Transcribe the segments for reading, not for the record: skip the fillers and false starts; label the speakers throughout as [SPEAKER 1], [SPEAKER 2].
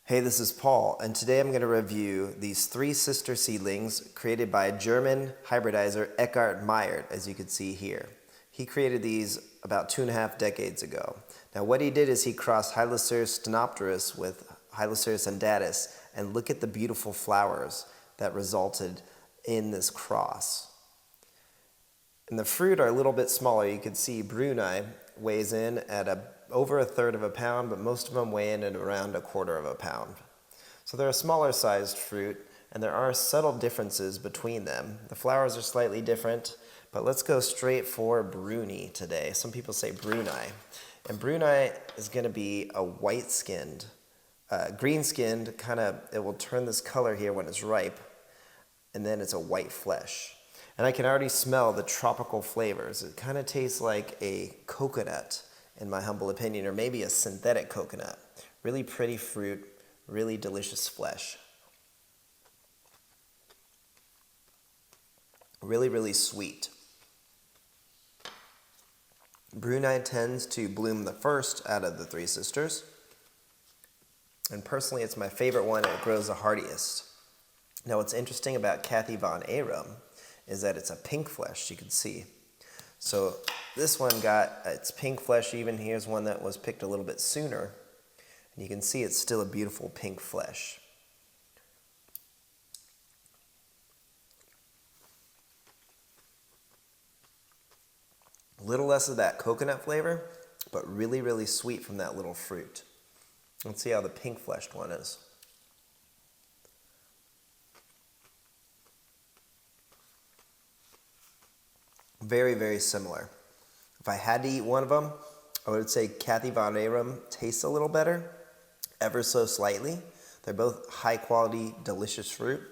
[SPEAKER 1] Hey, this is Paul, and today I'm going to review these three sister seedlings created by German hybridizer Eckhard Meyer, as you can see here. He created these about 2.5 decades ago. Now what he did is he crossed Hyloceras stenopterus with Hyloceras undatus, and look at the beautiful flowers that resulted in this cross. And the fruit are a little bit smaller. You can see Bruni weighs in at over 1/3 of a pound, but most of them weigh in at around 1/4 of a pound. So they're a smaller sized fruit, and there are subtle differences between them. The flowers are slightly different, but let's go straight for Bruni today. Some people say Bruni. And Bruni is going to be a white-skinned, green-skinned, it will turn this color here when it's ripe, and then it's a white flesh. And I can already smell the tropical flavors. It kind of tastes like a coconut, in my humble opinion, or maybe a synthetic coconut. Really pretty fruit, really delicious flesh. Really, really sweet. Bruni tends to bloom the first out of the three sisters. And personally, it's my favorite one, and it grows the hardiest. Now, what's interesting about Kathie von Arun is that it's a pink flesh, you can see. So this one got its pink flesh even. Here's one that was picked a little bit sooner. And you can see it's still a beautiful pink flesh. A little less of that coconut flavor, but really, really sweet from that little fruit. Let's see how the pink fleshed one is. Very, very similar. If I had to eat one of them, I would say Kathie von Arun tastes a little better, ever so slightly. They're both high quality, delicious fruit,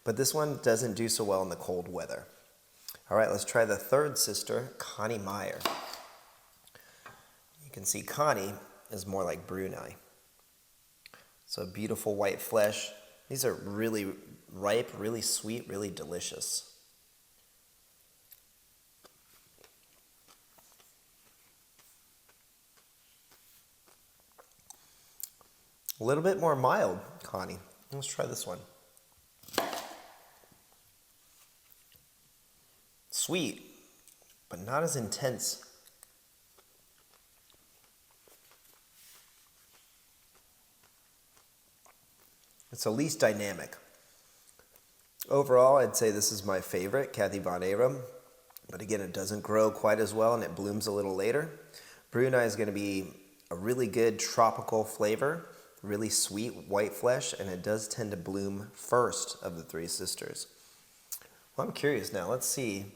[SPEAKER 1] but this one doesn't do so well in the cold weather. All right, let's try the third sister, Kathie Meyer. You can see Kathie is more like Bruni. So beautiful white flesh. These are really ripe, really sweet, really delicious. A little bit more mild, Kathie. Let's try this one. Sweet, but not as intense. It's the least dynamic. Overall, I'd say this is my favorite, Kathie von Arun. But again, it doesn't grow quite as well, and it blooms a little later. Bruni is going to be a really good tropical flavor. Really sweet white flesh, and it does tend to bloom first of the three sisters. Well, I'm curious now. Let's see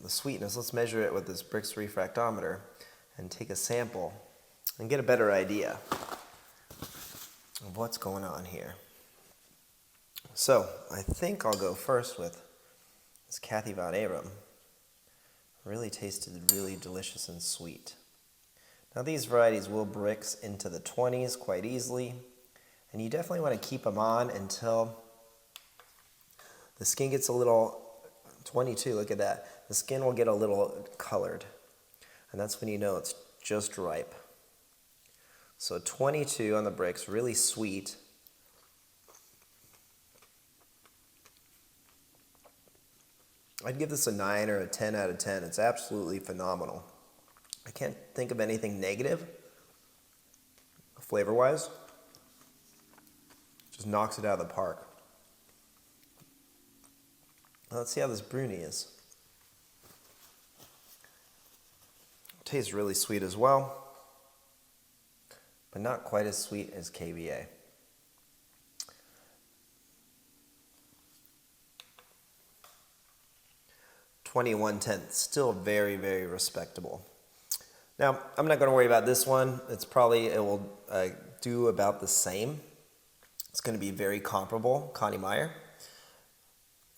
[SPEAKER 1] the sweetness. Let's measure it with this Brix refractometer and take a sample and get a better idea of what's going on here. So I think I'll go first with this Kathie von Arun. Really tasted really delicious and sweet. Now these varieties will Brix into the 20s quite easily, and you definitely want to keep them on until the skin gets a little, 22, look at that. The skin will get a little colored, and that's when you know it's just ripe. So 22 on the Brix, really sweet. I'd give this a 9 or a 10 out of 10. It's absolutely phenomenal. I can't think of anything negative, flavor-wise. Just knocks it out of the park. Now let's see how this Bruni is. Tastes really sweet as well, but not quite as sweet as KVA. .21/10, still very, very respectable. Now, I'm not going to worry about this one. It will do about the same. It's going to be very comparable, Kathie Meyer.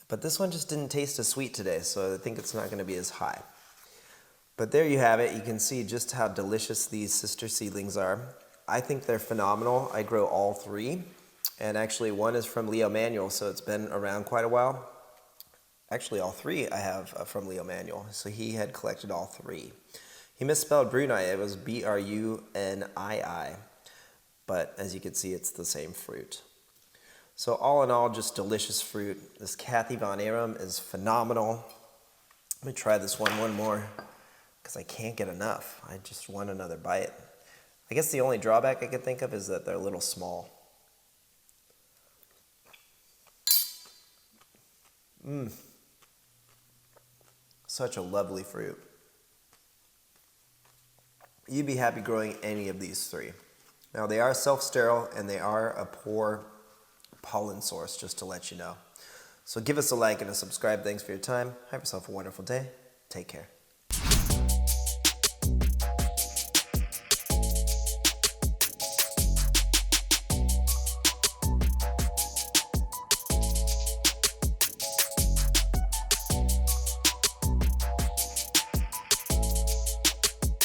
[SPEAKER 1] But this one just didn't taste as sweet today, so I think it's not going to be as high. But there you have it. You can see just how delicious these sister seedlings are. I think they're phenomenal. I grow all three. And actually, one is from Leo Manuel, so it's been around quite a while. Actually, all three I have from Leo Manuel, so he had collected all three. He misspelled Bruni. It was Bruni. but as you can see, it's the same fruit. So all in all, just delicious fruit. This Kathie von Arum is phenomenal. Let me try this one more, because I can't get enough. I just want another bite. I guess the only drawback I could think of is that they're a little small. Such a lovely fruit. You'd be happy growing any of these three. Now they are self-sterile and they are a poor pollen source, just to let you know. So give us a like and a subscribe. Thanks for your time. Have yourself a wonderful day. Take care.